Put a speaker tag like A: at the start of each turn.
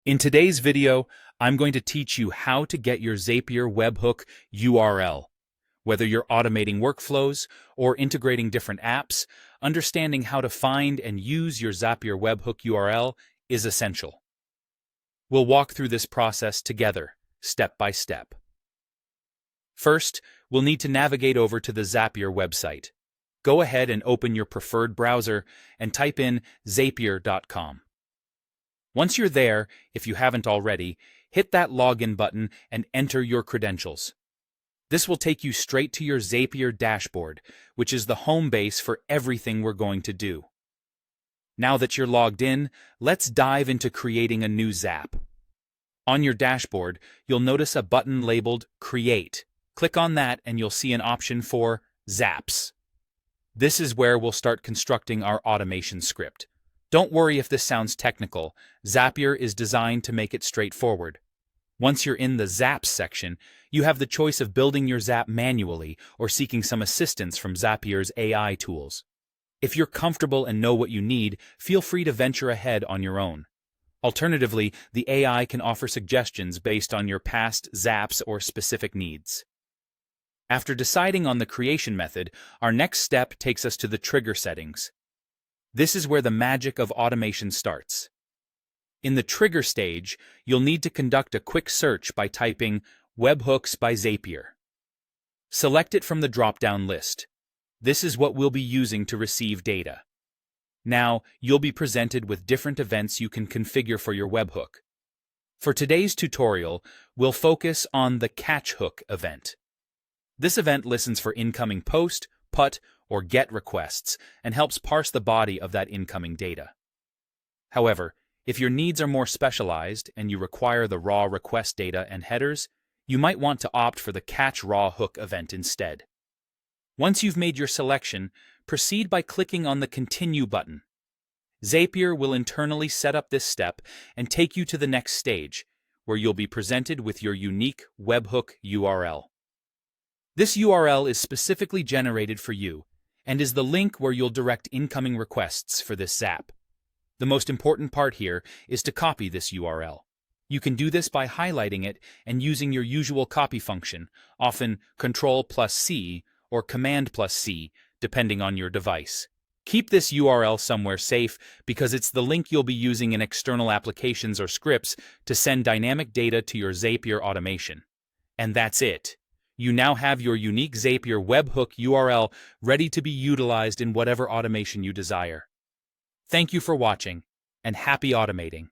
A: In today's video, I'm going to teach you how to get your Zapier Webhook URL. Whether you're automating workflows or integrating different apps, understanding how to find and use your Zapier Webhook URL is essential. We'll walk through this process together, step by step. First, we'll need to navigate over to the Zapier website. Go ahead and open your preferred browser and type in zapier.com. Once you're there, if you haven't already, hit that login button and enter your credentials. This will take you straight to your Zapier dashboard, which is the home base for everything we're going to do. Now that you're logged in, let's dive into creating a new Zap. On your dashboard, you'll notice a button labeled Create. Click on that and you'll see an option for Zaps. This is where we'll start constructing our automation script. Don't worry if this sounds technical. Zapier is designed to make it straightforward. Once you're in the Zaps section, you have the choice of building your Zap manually or seeking some assistance from Zapier's AI tools. If you're comfortable and know what you need, feel free to venture ahead on your own. Alternatively, the AI can offer suggestions based on your past Zaps or specific needs. After deciding on the creation method, our next step takes us to the trigger settings. This is where the magic of automation starts. In the trigger stage, you'll need to conduct a quick search by typing Webhooks by Zapier. Select it from the drop-down list. This is what we'll be using to receive data. Now, you'll be presented with different events you can configure for your webhook. For today's tutorial, we'll focus on the catch hook event. This event listens for incoming post, put, or GET requests and helps parse the body of that incoming data. However, if your needs are more specialized and you require the raw request data and headers, you might want to opt for the Catch Raw Hook event instead. Once you've made your selection, proceed by clicking on the Continue button. Zapier will internally set up this step and take you to the next stage, where you'll be presented with your unique webhook URL. This URL is specifically generated for you and is the link where you'll direct incoming requests for this Zap. The most important part here is to copy this URL. You can do this by highlighting it and using your usual copy function, often Ctrl+C or Command+C, depending on your device. Keep this URL somewhere safe because it's the link you'll be using in external applications or scripts to send dynamic data to your Zapier automation. And that's it. You now have your unique Zapier webhook URL ready to be utilized in whatever automation you desire. Thank you for watching, and happy automating.